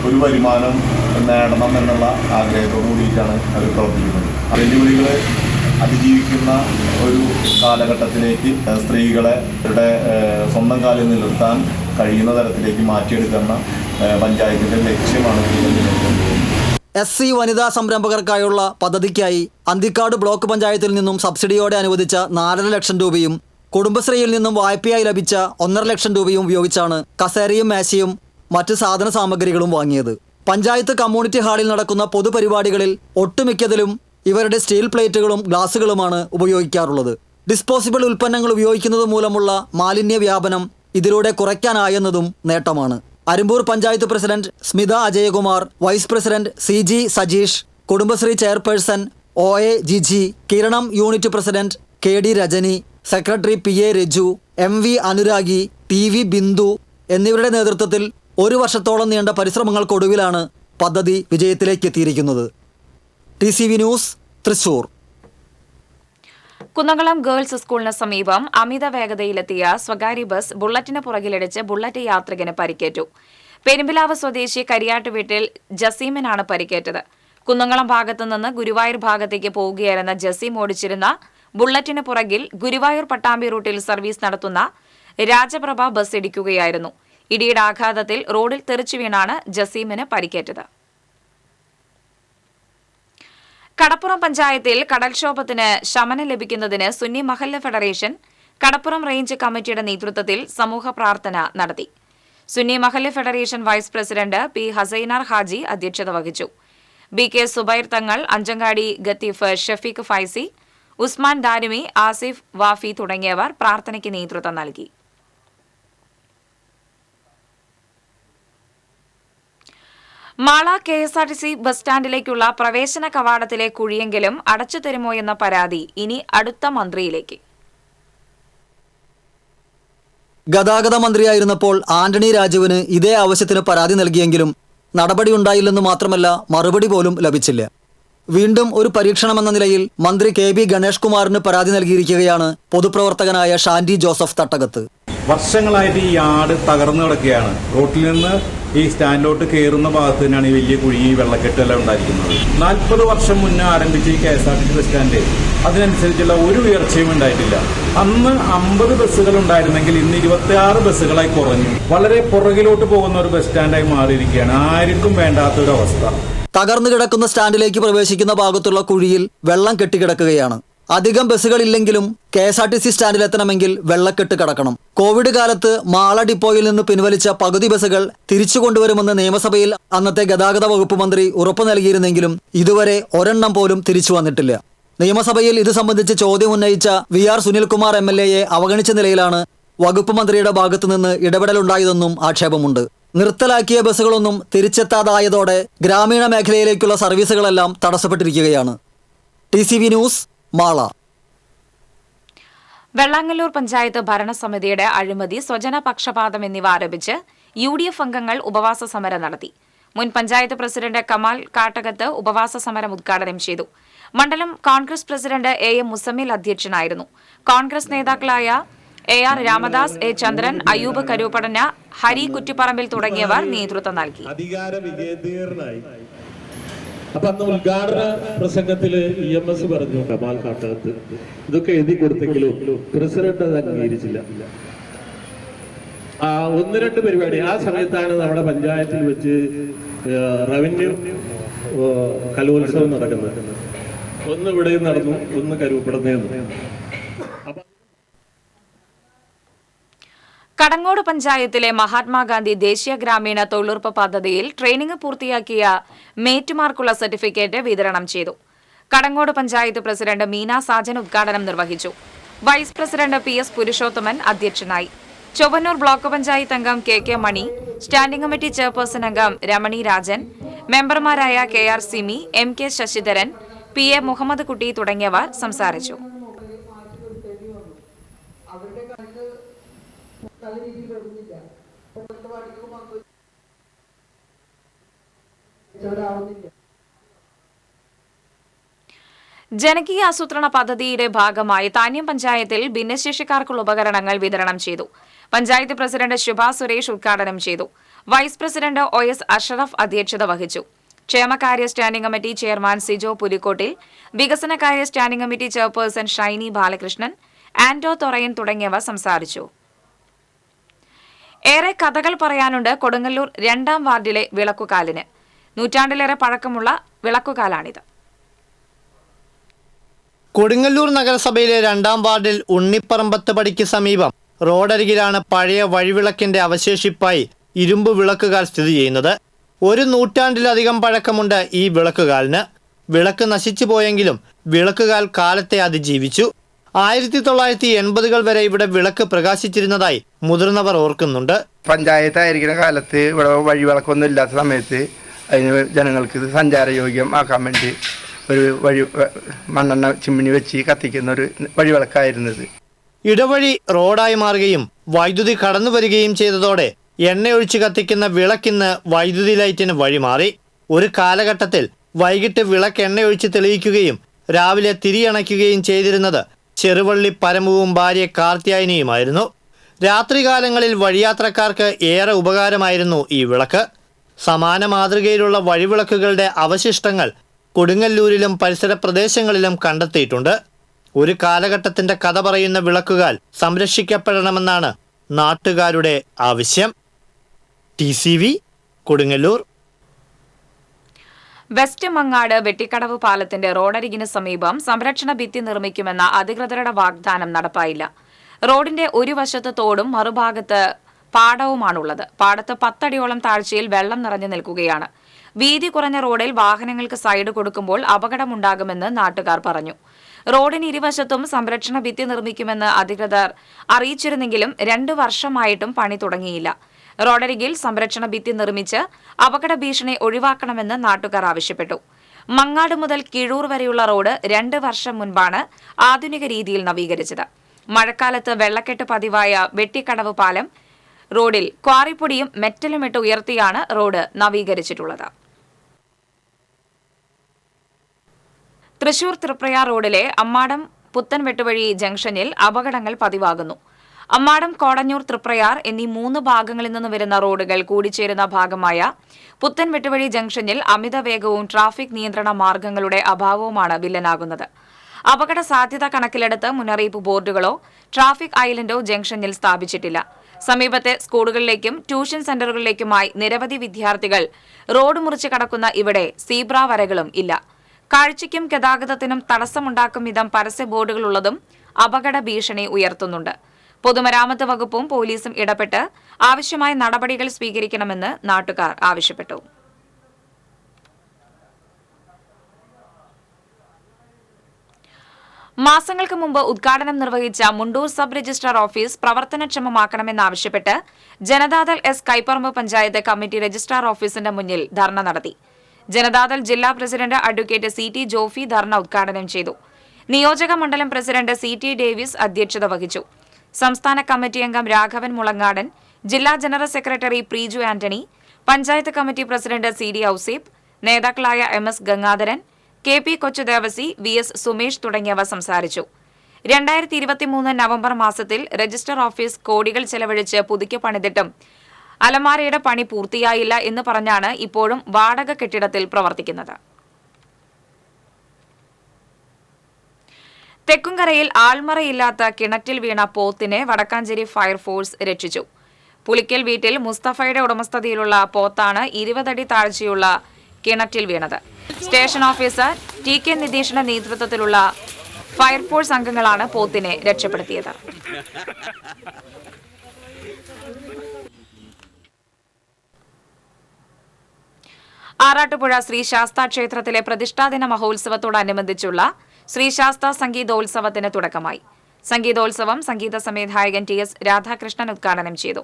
ഒരു വരുമാനം നേടണം എന്നുള്ള ആഗ്രഹത്തോടു കൂടിയിട്ടാണ് അവർ പ്രവർത്തിക്കുന്നത്. വെല്ലുവിളികൾ അതിജീവിക്കുന്ന ഒരു കാലഘട്ടത്തിലേക്ക് സ്ത്രീകളെ അവരുടെ സ്വന്തം കാലിൽ നിലനിർത്താൻ കഴിയുന്ന തരത്തിലേക്ക് മാറ്റിയെടുക്കുന്ന പഞ്ചായത്തിൻ്റെ ലക്ഷ്യമാണ്. SC വനിതാ സംരംഭകർക്കായുള്ള പദ്ധതിക്കായി അന്തിക്കാട് ബ്ലോക്ക് പഞ്ചായത്തിൽ നിന്നും സബ്സിഡിയോടെ അനുവദിച്ച 4.5 ലക്ഷം രൂപയും കുടുംബശ്രീയിൽ നിന്നും വായ്പയായി ലഭിച്ച 1.5 ലക്ഷം രൂപയും ഉപയോഗിച്ചാണ് കസേരയും മേശയും മറ്റ് സാധന സാമഗ്രികളും വാങ്ങിയത്. പഞ്ചായത്ത് കമ്മ്യൂണിറ്റി ഹാളിൽ നടക്കുന്ന പൊതുപരിപാടികളിൽ ഒട്ടുമിക്കതിലും ഇവരുടെ സ്റ്റീൽ പ്ലേറ്റുകളും ഗ്ലാസുകളുമാണ് ഉപയോഗിക്കാറുള്ളത്. ഡിസ്പോസിബിൾ ഉൽപ്പന്നങ്ങൾ ഉപയോഗിക്കുന്നത് മൂലമുള്ള മാലിന്യ വ്യാപനം ഇതിലൂടെ കുറയ്ക്കാനായെന്നതും നേട്ടമാണ്. Arimpur panchayat president Smitha Ajayakumar, vice president CG Sajeesh, Kudumbashree chairperson OA Jiji, Kiranam unit president KD Rajani, secretary PA Raju, MV Anuragi, TV Bindu എന്നിവരുടെ നേതൃത്വത്തിൽ 1 വർഷത്തോളം നീണ്ട പരിശ്രമങ്ങൾക്കൊടുവിലാണ് പദ്ധതി വിജയത്തിലേക്ക് എത്തിയിരിക്കുന്നത്. TCV news, Thrissur. Kunnamkulam girls സ്കൂളിന് സമീപം അമിത വേഗതയിലെത്തിയ സ്വകാര്യ ബസ് ബുള്ളറ്റിന് പുറകിലിടിച്ച് ബുള്ളറ്റ് യാത്രികന് പരിക്കേറ്റു. പെരുമ്പിലാവ് സ്വദേശി കരിയാട്ട് വീട്ടിൽ ജസീമിനാണ് പരിക്കേറ്റത്. കുന്നംകുളം ഭാഗത്തുനിന്ന് ഗുരുവായൂർ ഭാഗത്തേക്ക് പോവുകയായിരുന്ന ജസീം ഓടിച്ചിരുന്ന ബുള്ളറ്റിന് പുറകിൽ ഗുരുവായൂർ പട്ടാമ്പി റൂട്ടിൽ സർവീസ് നടത്തുന്ന രാജപ്രഭ ബസ് ഇടിക്കുകയായിരുന്നു. ഇടിയുടെ ആഘാതത്തിൽ റോഡിൽ തെറിച്ചു വീണാണ് ജസീമിന് പരിക്കേറ്റത്. കടപ്പുറം പഞ്ചായത്തിൽ കടൽക്ഷോഭത്തിന് ശമനം ലഭിക്കുന്നതിന് സുന്നി മഹല്ല് ഫെഡറേഷൻ കടപ്പുറം റേഞ്ച് കമ്മിറ്റിയുടെ നേതൃത്വത്തിൽ സമൂഹ പ്രാർത്ഥന നടത്തി. സുന്നി മഹല്ല് federation vice president P Hassainar Haji അധ്യക്ഷത വഹിച്ചു. BK സുബൈർ തങ്ങൾ, അഞ്ചങ്ങാടി ഗത്തീഫ് ഷഫീഖ് ഫൈസി, ഉസ്മാൻ ദാരിമി, ആസിഫ് വാഫി തുടങ്ങിയവർ പ്രാർത്ഥനയ്ക്ക് നേതൃത്വം നൽകി. മാള KSRTC ബസ് സ്റ്റാൻഡിലേക്കുള്ള പ്രവേശന കവാടത്തിലെ കുഴിയെങ്കിലും അടച്ചു തരുമോ എന്ന പരാതി ഇനി അടുത്ത മന്ത്രിയിലേക്ക്. ഗതാഗത മന്ത്രിയായിരുന്നപ്പോൾ ആന്റണി രാജുവിന് ഇതേ ആവശ്യത്തിന് പരാതി നൽകിയെങ്കിലും നടപടിയുണ്ടായില്ലെന്ന് മാത്രമല്ല മറുപടി പോലും ലഭിച്ചില്ല. വീണ്ടും ഒരു പരീക്ഷണമെന്ന നിലയിൽ മന്ത്രി KB ഗണേഷ് കുമാറിന് പരാതി നൽകിയിരിക്കുകയാണ് പൊതുപ്രവർത്തകനായ ഷാൻഡി ജോസഫ് തട്ടകത്ത്. വർഷങ്ങളായിട്ട് ഈ യാർഡ് തകർന്നു കിടക്കുകയാണ്. റോട്ടിൽ നിന്ന് ഈ സ്റ്റാൻഡിലോട്ട് കയറുന്ന ഭാഗത്ത് തന്നെയാണ് ഈ വലിയ കുഴി, വെള്ളക്കെട്ടെല്ലാം ഉണ്ടായിരിക്കുന്നത്. 40 വർഷം മുന്നേ ആരംഭിച്ച ഈ KSRTC ബസ് സ്റ്റാൻഡ് അതിനനുസരിച്ചുള്ള ഒരു ഉയർച്ചയും ഉണ്ടായിട്ടില്ല. അന്ന് 50 ബസ്സുകൾ ഉണ്ടായിരുന്നെങ്കിൽ ഇന്ന് 26 ബസ്സുകളായി കുറഞ്ഞു. വളരെ പുറകിലോട്ട് പോകുന്ന ഒരു ബസ് സ്റ്റാൻഡായി മാറിയിരിക്കുകയാണ്. ആർക്കും വേണ്ടാത്തൊരവസ്ഥ. തകർന്നു കിടക്കുന്ന സ്റ്റാൻഡിലേക്ക് പ്രവേശിക്കുന്ന ഭാഗത്തുള്ള കുഴിയിൽ വെള്ളം കെട്ടിക്കിടക്കുകയാണ്. അധികം ബസ്സുകളില്ലെങ്കിലും KSRTC സ്റ്റാൻഡിലെത്തണമെങ്കിൽ വെള്ളക്കെട്ട് കടക്കണം. കോവിഡ് കാലത്ത് മാള ഡിപ്പോയിൽ നിന്ന് പിൻവലിച്ച പകുതി ബസ്സുകൾ തിരിച്ചു കൊണ്ടുവരുമെന്ന് നിയമസഭയിൽ അന്നത്തെ ഗതാഗത വകുപ്പ് മന്ത്രി ഉറപ്പു നൽകിയിരുന്നെങ്കിലും ഇതുവരെ ഒരെണ്ണം പോലും തിരിച്ചു വന്നിട്ടില്ല. നിയമസഭയിൽ ഇത് സംബന്ധിച്ച് ചോദ്യം ഉന്നയിച്ച VR സുനിൽകുമാർ MLA അവഗണിച്ച നിലയിലാണ് വകുപ്പ് മന്ത്രിയുടെ ഭാഗത്തുനിന്ന് ഇടപെടലുണ്ടായതെന്നും ആക്ഷേപമുണ്ട്. നിർത്തലാക്കിയ ബസ്സുകളൊന്നും തിരിച്ചെത്താതായതോടെ ഗ്രാമീണ മേഖലയിലേക്കുള്ള സർവീസുകളെല്ലാം തടസ്സപ്പെട്ടിരിക്കുകയാണ്. TCV news, Mala. വെള്ളാങ്ങല്ലൂർ പഞ്ചായത്ത് ഭരണസമിതിയുടെ അഴിമതി, സ്വജന പക്ഷപാതം എന്നിവ ആരോപിച്ച് UDF അംഗങ്ങൾ ഉപവാസ സമരം നടത്തി. മുൻ പഞ്ചായത്ത് പ്രസിഡന്റ് കമാൽ കാട്ടകത്ത് ഉപവാസ സമരം ഉദ്ഘാടനം ചെയ്തു. മണ്ഡലം കോൺഗ്രസ് പ്രസിഡന്റ് AM മുസമ്മിൽ അധ്യക്ഷനായിരുന്നു. കോൺഗ്രസ് നേതാക്കളായ AR രാമദാസ്, A ചന്ദ്രൻ, അയ്യൂബ് കരൂപ്പടന, ഹരി കുറ്റിപ്പറമ്പിൽ തുടങ്ങിയവർ നേതൃത്വം നൽകി. അപ്പൊ അന്ന് ഉദ്ഘാടന പ്രസംഗത്തില് EMS പറഞ്ഞു, കമാൽ കാട്ടകത്ത് ഇതൊക്കെ എഴുതി കൊടുത്തെങ്കിലും പ്രസിഡന്റ് അത് അംഗീകരിച്ചില്ല. ഒന്ന് രണ്ട് പരിപാടി ആ സമയത്താണ് നമ്മുടെ പഞ്ചായത്തിൽ വെച്ച് റവന്യൂ കലോത്സവം നടക്കുന്നത്. ഒന്ന് ഇവിടെയും നടന്നു, ഒന്ന് കരൂപ്പടന്നേന്നു. കടങ്ങോട് പഞ്ചായത്തിലെ മഹാത്മാഗാന്ധി ദേശീയ ഗ്രാമീണ തൊഴിലുറപ്പ് പദ്ധതിയിൽ ട്രെയിനിംഗ് പൂർത്തിയാക്കിയ മേറ്റുമാർക്കുള്ള സർട്ടിഫിക്കറ്റ് വിതരണം ചെയ്തു. കടങ്ങോട് പഞ്ചായത്ത് പ്രസിഡന്റ് മീന സാജൻ ഉദ്ഘാടനം നിർവഹിച്ചു. വൈസ് പ്രസിഡന്റ് PS പുരുഷോത്തമൻ അധ്യക്ഷനായി. ചൊവ്വന്നൂർ ബ്ലോക്ക് പഞ്ചായത്ത് അംഗം KK മണി, സ്റ്റാൻഡിംഗ് കമ്മിറ്റി ചെയർപേഴ്സൺ അംഗം രമണി രാജൻ, മെമ്പർമാരായ KR Simi, MK Sasidharan, PA Muhammad കുട്ടി തുടങ്ങിയവർ സംസാരിച്ചു. ജനകീയ ആസൂത്രണ പദ്ധതിയുടെ ഭാഗമായി താന്യം പഞ്ചായത്തിൽ ഭിന്നശേഷിക്കാർക്കുള്ള ഉപകരണങ്ങൾ വിതരണം ചെയ്തു. പഞ്ചായത്ത് പ്രസിഡന്റ് ശുഭ സുരേഷ് ഉദ്ഘാടനം ചെയ്തു. വൈസ് പ്രസിഡന്റ് OS അഷറഫ് അധ്യക്ഷത വഹിച്ചു. ക്ഷേമകാര്യ standing committee chairman Sijo Pulikkottil, വികസനകാര്യ standing committee chairperson Shiny Balakrishnan, Anto Thorayan തുടങ്ങിയവർ സംസാരിച്ചു. ഏറെ കഥകൾ പറയാനുണ്ട് കൊടുങ്ങല്ലൂർ 2ാം വാർഡിലെ വിളക്കുകാലിന്. നൂറ്റാണ്ടിലേറെ പഴക്കമുള്ള വിളക്കുകാലാണിത്. കൊടുങ്ങല്ലൂർ നഗരസഭയിലെ 2ാം വാർഡിൽ ഉണ്ണിപ്പറമ്പത്ത് പടിക്ക് സമീപം റോഡരികിലാണ് പഴയ വഴിവിളക്കിന്റെ അവശേഷിപ്പായി ഇരുമ്പ് വിളക്കുകാൽ സ്ഥിതി ചെയ്യുന്നത്. 1 നൂറ്റാണ്ടിലധികം പഴക്കമുണ്ട് ഈ വിളക്കുകാലിന്. വിളക്ക് നശിച്ചു പോയെങ്കിലും വിളക്കുകാൽ കാലത്തെ അതിജീവിച്ചു. 1980-കൾ വരെ ഇവിടെ വിളക്ക് പ്രകാശിച്ചിരുന്നതായി മുതിർന്നവർ ഓർക്കുന്നുണ്ട്. പഞ്ചായത്തായിരിക്കുന്ന കാലത്ത് ഇവിടെ വഴിവിളക്കൊന്നും ഇല്ലാത്ത സമയത്ത് അതിന് ജനങ്ങൾക്ക് സഞ്ചാരയോഗ്യം ആക്കാൻ വേണ്ടി ഒരു മണ്ണെണ്ണ ചിമ്മിനി വെച്ച് കത്തിക്കുന്ന ഒരു വഴിവിളക്കായിരുന്നത്. ഇടവഴി റോഡായി മാറുകയും വൈദ്യുതി കടന്നു വരികയും ചെയ്തതോടെ എണ്ണയൊഴിച്ച് കത്തിക്കുന്ന വിളക്കിന്ന് വൈദ്യുതി ലൈറ്റിന് വഴിമാറി. ഒരു കാലഘട്ടത്തിൽ വൈകിട്ട് വിളക്ക് എണ്ണയൊഴിച്ച് തെളിയിക്കുകയും രാവിലെ തിരിയണയ്ക്കുകയും ചെയ്തിരുന്നത് ചെറുവള്ളി പരമുവും ഭാര്യ കാർത്യായനിയുമായിരുന്നു. രാത്രികാലങ്ങളിൽ വഴിയാത്രക്കാർക്ക് ഏറെ ഉപകാരമായിരുന്നു ഈ വിളക്ക്. സമാന മാതൃകയിലുള്ള വഴിവിളക്കുകളുടെ അവശിഷ്ടങ്ങൾ കൊടുങ്ങല്ലൂരിലും പരിസര പ്രദേശങ്ങളിലും കണ്ടെത്തിയിട്ടുണ്ട്. ഒരു കാലഘട്ടത്തിന്റെ കഥ പറയുന്ന വിളക്കുകാൽ സംരക്ഷിക്കപ്പെടണമെന്നാണ് നാട്ടുകാരുടെ ആവശ്യം. TCV കൊടുങ്ങല്ലൂർ. വെസ്റ്റ് മങ്ങാട് വെട്ടിക്കടവ് പാലത്തിന്റെ റോഡരികിന് സമീപം സംരക്ഷണ ഭിത്തി നിർമ്മിക്കുമെന്ന അധികൃതരുടെ വാഗ്ദാനം നടപ്പായില്ല. റോഡിന്റെ ഒരു വശത്ത് തോടും മറുഭാഗത്ത് പാടവുമാണുള്ളത്. പാടത്ത് 10 അടിയോളം താഴ്ചയിൽ വെള്ളം നിറഞ്ഞു നിൽക്കുകയാണ്. വീതി കുറഞ്ഞ റോഡിൽ വാഹനങ്ങൾക്ക് സൈഡ് കൊടുക്കുമ്പോൾ അപകടമുണ്ടാകുമെന്ന് നാട്ടുകാർ പറഞ്ഞു. റോഡിന് ഇരുവശത്തും സംരക്ഷണ ഭിത്തി നിർമ്മിക്കുമെന്ന് അധികൃതർ അറിയിച്ചിരുന്നെങ്കിലും 2 വർഷമായിട്ടും പണി തുടങ്ങിയില്ല. റോഡരികിൽ സംരക്ഷണ ഭിത്തി നിർമ്മിച്ച് അപകട ഭീഷണി ഒഴിവാക്കണമെന്ന് നാട്ടുകാർ ആവശ്യപ്പെട്ടു. മങ്ങാട് മുതൽ കിഴൂർ വരെയുള്ള റോഡ് 2 വർഷം മുൻപാണ് ആധുനിക രീതിയിൽ നവീകരിച്ചത്. മഴക്കാലത്ത് വെള്ളക്കെട്ട് പതിവായ വെട്ടിക്കടവ് പാലം റോഡിൽ ക്വാറിപ്പൊടിയും മെറ്റലുമിട്ട് ഉയർത്തിയാണ് റോഡ് നവീകരിച്ചിട്ടുള്ളത്. തൃശൂർ തൃപ്രയാർ റോഡിലെ അമ്മാടം പുത്തൻവെട്ടുവഴി ജംഗ്ഷനിൽ അപകടങ്ങൾ പതിവാകുന്നു. അമ്മാടം കോടഞ്ഞൂർ തൃപ്രയാർ എന്നീ 3 ഭാഗങ്ങളിൽ നിന്ന് വരുന്ന റോഡുകൾ കൂടിച്ചേരുന്ന ഭാഗമായ പുത്തൻവെട്ടുവഴി ജംഗ്ഷനിൽ അമിത വേഗവും ട്രാഫിക് നിയന്ത്രണ മാർഗങ്ങളുടെ അഭാവവുമാണ് വില്ലനാകുന്നത്. അപകട സാധ്യത കണക്കിലെടുത്ത് മുന്നറിയിപ്പ് ബോർഡുകളോ ട്രാഫിക് ഐലൻഡോ ജംഗ്ഷനിൽ സ്ഥാപിച്ചിട്ടില്ല. സമീപത്തെ സ്കൂളുകളിലേക്കും ട്യൂഷൻ സെന്ററുകളിലേക്കുമായി നിരവധി വിദ്യാർത്ഥികൾ റോഡ് മുറിച്ച് കടക്കുന്ന ഇവിടെ സീബ്ര വരകളും ഇല്ല. കാഴ്ചയ്ക്കും ഗതാഗതത്തിനും തടസ്സമുണ്ടാക്കും വിധം പരസ്യ ബോർഡുകളുള്ളതും അപകട ഭീഷണി ഉയർത്തുന്നുണ്ട്. പൊതുമരാമത്ത് വകുപ്പും പോലീസും ഇടപെട്ട് ആവശ്യമായ നടപടികൾ സ്വീകരിക്കണമെന്ന് നാട്ടുകാർ ആവശ്യപ്പെട്ടു. മാസങ്ങൾക്ക് മുമ്പ് ഉദ്ഘാടനം നിർവഹിച്ച മുണ്ടൂർ സബ് രജിസ്ട്രാർ ഓഫീസ് പ്രവർത്തനക്ഷമമാക്കണമെന്നാവശ്യപ്പെട്ട് Janata Dal S Kaiparamba panchayat committee registrar ഓഫീസിന്റെ മുന്നിൽ ധർണ നടത്തി. ജനതാദൾ ജില്ലാ president advocate CT Jofi dharna ഉദ്ഘാടനം ചെയ്തു. നിയോജക മണ്ഡലം പ്രസിഡന്റ് CT ഡേവിസ് അധ്യക്ഷത വഹിച്ചു. സംസ്ഥാന കമ്മിറ്റി അംഗം രാഘവൻ മുളങ്ങാടൻ, ജില്ലാ general secretary Preeju Antony, panchayat committee president CD Ouseph, നേതാക്കളായ MS Gangadharan, KP Kochudevasi, VS Sumesh തുടങ്ങിയവർ സംസാരിച്ചു. 2023 നവംബർ മാസത്തിൽ രജിസ്റ്റർ ഓഫീസ് കോടികൾ ചെലവഴിച്ച് പുതുക്കി പണിതിട്ടും അലമാരയുടെ പണി പൂർത്തിയായില്ല എന്ന് പറഞ്ഞാണ് ഇപ്പോഴും വാടക കെട്ടിടത്തിൽ പ്രവർത്തിക്കുന്നത്. തെക്കുംകരയിൽ ആൾമറയില്ലാത്ത കിണറ്റിൽ വീണ പോത്തിനെ വടക്കാഞ്ചേരി ഫയർഫോഴ്സ് രക്ഷിച്ചു. പുളിക്കൽ വീട്ടിൽ മുസ്തഫയുടെ ഉടമസ്ഥതയിലുള്ള പോത്താണ് 20 അടി താഴ്ചയുള്ള കിണറ്റിൽ വീണത്. സ്റ്റേഷൻ ഓഫീസർ TK നിതീഷിന്റെ നേതൃത്വത്തിലുള്ള ഫയർഫോഴ്സ് അംഗങ്ങളാണ് പോത്തിനെ രക്ഷപ്പെടുത്തിയത്. ആറാട്ടുപുഴ ശ്രീശാസ്ത ക്ഷേത്രത്തിലെ പ്രതിഷ്ഠാദിന മഹോത്സവത്തോടനുബന്ധിച്ചുള്ള ശ്രീശാസ്ത സംഗീതോത്സവത്തിന് തുടക്കമായി. സംഗീതോത്സവം സംഗീത സംവിധായകൻ TS രാധാകൃഷ്ണൻ ഉദ്ഘാടനം ചെയ്തു.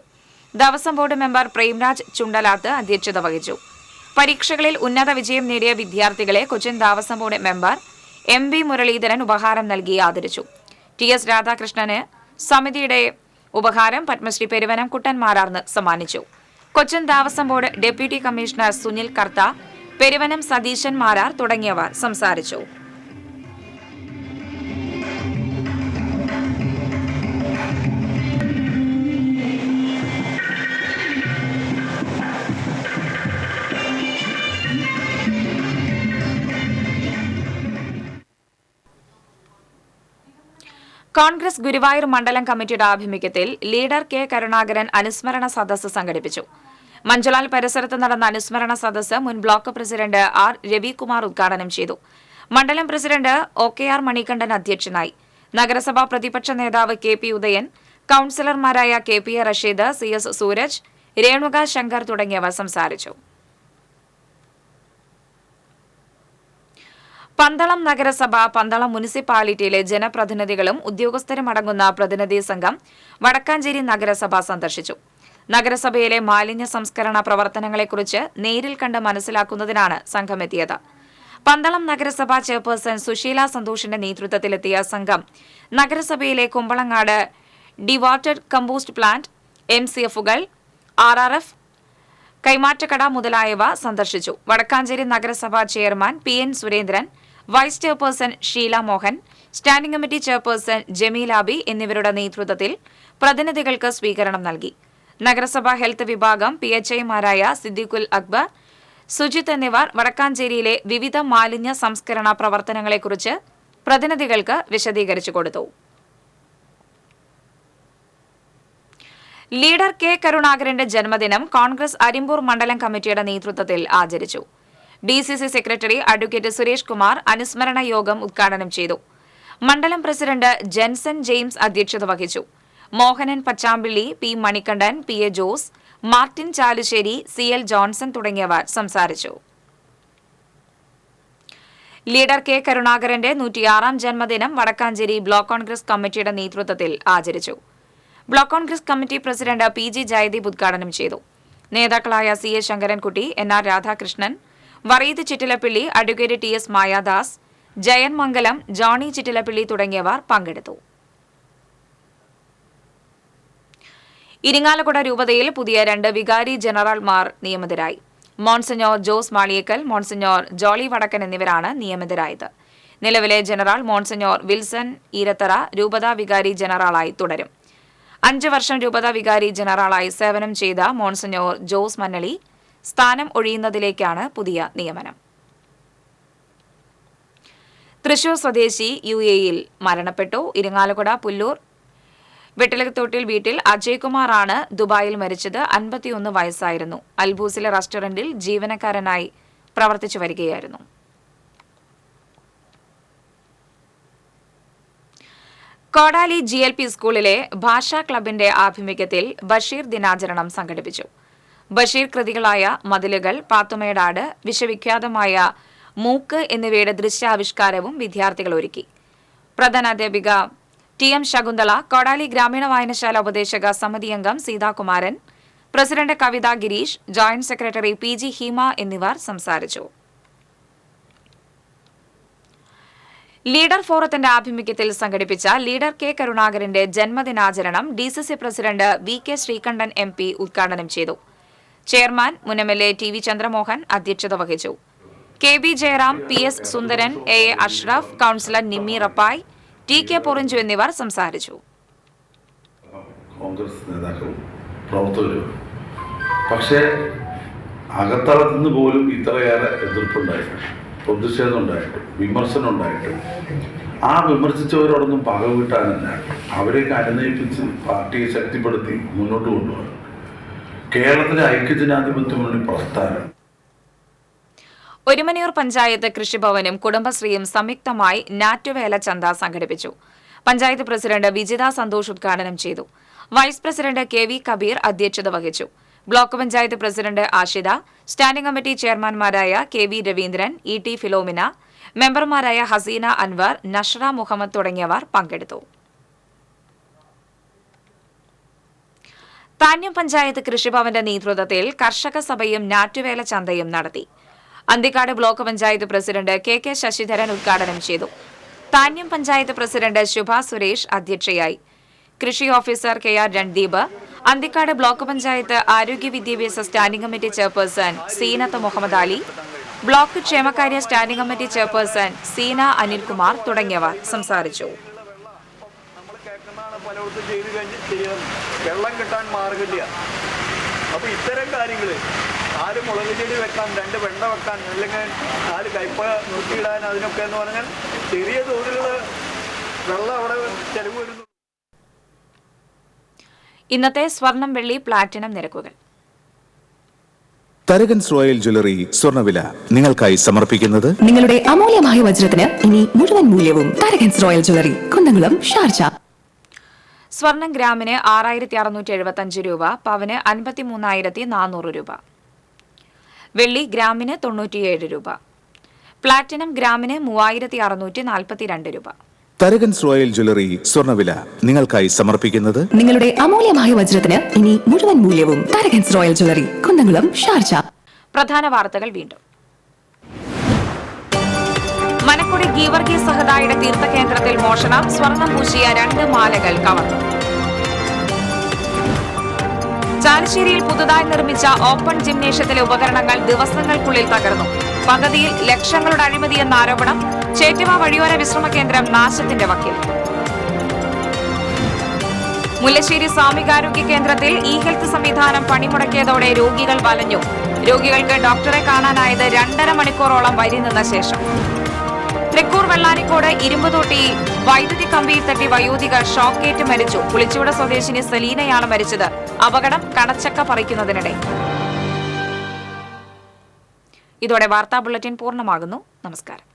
ദേവസ്വം ബോർഡ് മെമ്പർ പ്രേംരാജ് ചുണ്ടലാത്ത് അധ്യക്ഷത വഹിച്ചു. പരീക്ഷകളിൽ ഉന്നത വിജയം നേടിയ വിദ്യാർത്ഥികളെ Cochin Devaswom board member MB Muraleedharan ഉപഹാരം നൽകി ആദരിച്ചു. TS രാധാകൃഷ്ണന് സമിതിയുടെ ഉപഹാരം പത്മശ്രീ പെരുവനം കുട്ടൻ മാരാർന്ന് സമ്മാനിച്ചു. Cochin Devaswom board deputy commissioner Sunil Kartha, Peruvanam Satheesan Marar തുടങ്ങിയവർ സംസാരിച്ചു. കോൺഗ്രസ് ഗുരുവായൂർ മണ്ഡലം കമ്മിറ്റിയുടെ ആഭിമുഖ്യത്തിൽ ലീഡർ K കരുണാകരൻ അനുസ്മരണ സദസ്സ് സംഘടിപ്പിച്ചു. മഞ്ചലാൽ പരിസരത്ത് നടന്ന അനുസ്മരണ സദസ്സ് മുൻ ബ്ലോക്ക് പ്രസിഡന്റ് R രവികുമാർ ഉദ്ഘാടനം ചെയ്തു. മണ്ഡലം പ്രസിഡന്റ് OKR മണികണ്ഠൻ അധ്യക്ഷനായി. നഗരസഭാ പ്രതിപക്ഷ നേതാവ് KP Udayan, കൌൺസിലർമാരായ KP Rasheed, CS Sooraj, Renuka Shankar തുടങ്ങിയവർ സംസാരിച്ചു. പന്തളം നഗരസഭ, പന്തളം മുനിസിപ്പാലിറ്റിയിലെ ജനപ്രതിനിധികളും ഉദ്യോഗസ്ഥരും അടങ്ങുന്ന പ്രതിനിധി സംഘം വടക്കാഞ്ചേരി നഗരസഭ സന്ദർശിച്ചു. നഗരസഭയിലെ മാലിന്യ സംസ്കരണ പ്രവർത്തനങ്ങളെക്കുറിച്ച് നേരിൽ കണ്ട് മനസ്സിലാക്കുന്നതിനാണ് സംഘമെത്തിയത്. പന്തളം നഗരസഭാ ചെയർപേഴ്സൺ സുശീല സന്തോഷിന്റെ നേതൃത്വത്തിലെത്തിയ സംഘം നഗരസഭയിലെ കുമ്പളങ്ങാട് ഡിവാട്ടഡ് കമ്പോസ്റ്റ് പ്ലാന്റ്, MCFകൾ, RRF, കൈമാറ്റക്കട മുതലായവ സന്ദർശിച്ചു. വടക്കാഞ്ചേരി നഗരസഭാ chairman PN Surendran, vice chairperson Sheela Mohan, standing committee chairperson Jameelabi എന്നിവരുടെ നേതൃത്വത്തിൽ പ്രതിനിധികൾക്ക് സ്വീകരണം നൽകി. നഗരസഭാ ഹെൽത്ത് വിഭാഗം PHIമാരായ സിദ്ദീഖുൽ അക്ബർ, സുജിത്ത് എന്നിവർ വടക്കാഞ്ചേരിയിലെ വിവിധ മാലിന്യ സംസ്കരണ പ്രവർത്തനങ്ങളെക്കുറിച്ച് പ്രതിനിധികൾക്ക് വിശദീകരിച്ചു കൊടുത്തു. ലീഡർ K കരുണാകരന്റെ ജന്മദിനം കോൺഗ്രസ് അരിമ്പൂർ മണ്ഡലം കമ്മിറ്റിയുടെ നേതൃത്വത്തിൽ ആചരിച്ചു. DCC secretary advocate Suresh Kumar അനുസ്മരണ യോഗം ഉദ്ഘാടനം ചെയ്തു. മണ്ഡലം പ്രസിഡന്റ് ജെൻസൺ ജെയിംസ് അധ്യക്ഷത വഹിച്ചു. Mohanan Pachampilly, P Manikandan, PA Jose, Martin Chalussery, CL Johnson തുടങ്ങിയവർ സംസാരിച്ചു. ലീഡർ K കരുണാകരന്റെ 106ാം ജന്മദിനം വടക്കാഞ്ചേരി ബ്ലോക്ക് കോൺഗ്രസ് കമ്മിറ്റിയുടെ നേതൃത്വത്തിൽ ആചരിച്ചു. Block Congress committee president PG Jayadeep ഉദ്ഘാടനം ചെയ്തു. നേതാക്കളായ CA Sankarankutty, NR Radhakrishnan, Vareed Chittilappilly, advocate TS Mayadas, Jayan Mangalam, Johnny Chittilappilly തുടങ്ങിയവർ പങ്കെടുത്തു. ഇരിങ്ങാലക്കുട രൂപതയിൽ പുതിയ 2 വികാരി ജനറൽമാർ നിയമിതരായി. മോൺസിഞ്ഞോർ ജോസ് മാളിയേക്കൽ, മോൺസിഞ്ഞോർ ജോളി വടക്കൻ എന്നിവരാണ് നിയമിതരായത്. നിലവിലെ ജനറൽ മോൺസിഞ്ഞോർ വിൽസൺ ഈരത്തറ രൂപത വികാരി ജനറലായി തുടരും. 5 വർഷം രൂപത വികാരി ജനറലായി സേവനം ചെയ്ത മോൺസിഞ്ഞോർ ജോസ് മന്നളി സ്ഥാനം ഒഴിയുന്നതിലേക്കാണ് പുതിയ നിയമനം. തൃശൂർ സ്വദേശി UAEയിൽ മരണപ്പെട്ടു. ഇരിങ്ങാലക്കുട പുല്ലൂർ വെട്ടിലത്തോട്ടിൽ വീട്ടിൽ അജയ് കുമാറാണ് ദുബായിൽ മരിച്ചത്. 51 വയസ്സായിരുന്നു. അൽബൂസിലെ റെസ്റ്റോറന്റിൽ ജീവനക്കാരനായി പ്രവർത്തിച്ചു വരികയായിരുന്നു. കോടാലി GLP സ്കൂളിലെ ഭാഷാ ക്ലബിന്റെ ആഭിമുഖ്യത്തിൽ ബഷീർ ദിനാചരണം സംഘടിപ്പിച്ചു. ബഷീർ കൃതികളായ മതിലുകൾ, പാത്തുമേടാട്, വിശ്വവിഖ്യാതമായ മൂക്ക് എന്നിവയുടെ ദൃശ്യാവിഷ്കാരവും വിദ്യാർത്ഥികൾ ഒരുക്കി. പ്രധാനാധ്യാപിക TM ശകുന്തള, കോടാലി ഗ്രാമീണ വായനശാല ഉപദേശക സമിതി അംഗം Seethakumaran, president Kavitha Girish, joint secretary PG Heema എന്നിവർ സംസാരിച്ചു. ലീഡർ ഫോറത്തിന്റെ ആഭിമുഖ്യത്തിൽ സംഘടിപ്പിച്ച ലീഡർ K കരുണാകരന്റെ ജന്മദിനാചരണം DCC president VK Sreekandan MP ഉദ്ഘാടനം ചെയ്തു. ചെയർമാൻ മുൻ MLA TV ചന്ദ്രമോഹൻ അധ്യക്ഷത വഹിച്ചു. KB ജയറാം, PS സുന്ദരൻ, AA Ashraf, councillor Nimmi Rappai, TK Porinju എന്നിവർ സംസാരിച്ചു. കോൺഗ്രസ് നേതാക്കളും പ്രവർത്തകരും പക്ഷേ അകത്തളത്തു നിന്ന് പോലും ഇത്രയേറെ എതിർപ്പുണ്ടായിട്ടും പ്രതിഷേധം ഉണ്ടായിട്ടും വിമർശനം ഉണ്ടായിട്ടും ആ വിമർശിച്ചവരോടൊന്നും പകവിട്ടാനല്ല അവരെയൊക്കെ അനുനയിപ്പിച്ച് പാർട്ടിയെ ശക്തിപ്പെടുത്തി മുന്നോട്ട് കൊണ്ടുപോകും. കേരളത്തിലെ ഐക്യജനാധിപത്യ മുന്നണി പ്രസ്ഥാനം ഒരുമനിയൂർ പഞ്ചായത്ത് കൃഷിഭവനും കുടുംബശ്രീയും സംയുക്തമായി ഞാറ്റുവേല ചന്ത സംഘടിപ്പിച്ചു. പഞ്ചായത്ത് പ്രസിഡന്റ് വിജിത സന്തോഷ് ഉദ്ഘാടനം ചെയ്തു. വൈസ് പ്രസിഡന്റ് KV കബീർ അധ്യക്ഷത വഹിച്ചു. Block panchayat president Ashitha, standing committee ചെയർമാൻമാരായ KV രവീന്ദ്രൻ, ET ഫിലോമിന, മെമ്പർമാരായ ഹസീന അൻവർ, നഷ്റ മുഹമ്മദ് തുടങ്ങിയവർ പങ്കെടുത്തു. താന്യം പഞ്ചായത്ത് കൃഷിഭവന്റെ നേതൃത്വത്തിൽ കർഷക സഭയും ഞാറ്റുവേല ചന്തയും നടത്തി. Anthikad block panchayat president KK Sasidharan ഉദ്ഘാടനം ചെയ്തു. താന്യം പഞ്ചായത്ത് പ്രസിഡന്റ് ശുഭ സുരേഷ് അധ്യക്ഷയായി. കൃഷി officer KR Randeep, Anthikad block panchayat ആരോഗ്യ വിദ്യാഭ്യാസ standing committee chairperson Seenath Muhammad Ali, block ക്ഷേമകാര്യ standing committee chairperson Seena Anilkumar തുടങ്ങിയവർ സംസാരിച്ചു. വെള്ളം കിട്ടാൻ മാർഗമില്ല. അപ്പോൾ ഇത്തരം കാര്യങ്ങൾ 4 മുളക് ചെടി വെക്കാൻ, 2 വെണ്ട വെക്കാൻ, അല്ലെങ്കിൽ 4 കയ്പ നിർത്തിയിടാൻ, അതിനൊക്കെ എന്ന് പറഞ്ഞാൽ ചെറിയ തോതിലുള്ള വെള്ളം അവിടെ ചെലവ് വരുന്നു. ഇന്നത്തെ സ്വർണം, വെള്ളി, പ്ലാറ്റിനം നിരക്കുകൾ. തരകൻസ് റോയൽ ജ്വല്ലറി സ്വർണ്ണവില നിങ്ങൾക്കായി സമർപ്പിക്കുന്നത് നിങ്ങളുടെ അമൂല്യമായ വജ്രത്തിന് ഇനി മുഴുവൻ മൂല്യവും Tharakans royal jewellery, Kunnamkulam, Sharjah. സ്വർണം ഗ്രാമിന് 6675 രൂപ, പവന് 53,400 രൂപ. വെള്ളി ഗ്രാമിന് 97 രൂപ. പ്ലാറ്റിനം ഗ്രാമിന് 3642 രൂപ. തരകൻസ് റോയൽ ജ്വല്ലറി സ്വർണ്ണവില നിങ്ങൾക്കായി സമർപ്പിക്കുന്നത് നിങ്ങളുടെ അമൂല്യമായ വജ്രത്തിന് ഇനി മുഴുവൻ മൂല്യവും Tharakans royal jewellery, Kunnamkulam, Sharjah. പ്രധാന വാർത്തകൾ വീണ്ടും. മനക്കുടി ഗീവർഗീസ് സഹദായുടെ തീർത്ഥകേന്ദ്രത്തിൽ മോഷണം, സ്വർണം പൂശിയ 2 മാലകൾ കവർന്നു. ചാലശ്ശേരിയിൽ പുതുതായി നിർമ്മിച്ച ഓപ്പൺ ജിംനേഷ്യത്തിലെ ഉപകരണങ്ങൾ ദിവസങ്ങൾക്കുള്ളിൽ തകർന്നു. പദ്ധതിയിൽ ലക്ഷങ്ങളുടെ അഴിമതിയെന്ന ആരോപണം. ചേറ്റുവ വഴിയോര വിശ്രമ കേന്ദ്രം നാശത്തിന്റെ വക്കിൽ. മുല്ലശ്ശേരി സാമൂഹികാരോഗ്യ കേന്ദ്രത്തിൽ E-ഹെൽത്ത് സംവിധാനം പണിമുടക്കിയതോടെ രോഗികൾ വലഞ്ഞു. രോഗികൾക്ക് ഡോക്ടറെ കാണാനായത് 2.5 മണിക്കൂറോളം വരി നിന്ന ശേഷം. തൃക്കൂർ വെള്ളാനിക്കോട് ഇരുമ്പുതൊട്ടി വൈദ്യുതി കമ്പിയിൽ തട്ടി വയോധികർ ഷോക്കേറ്റ് മരിച്ചു. പുളിച്ചൂട് സ്വദേശിനി സലീനയാണ് മരിച്ചത്. അപകടം കടച്ചക്ക പറിക്കുന്നതിനിടെ. ഇതോടെ വാർത്താ ബുള്ളറ്റിൻ പൂർണ്ണമാകുന്നു. നമസ്കാരം.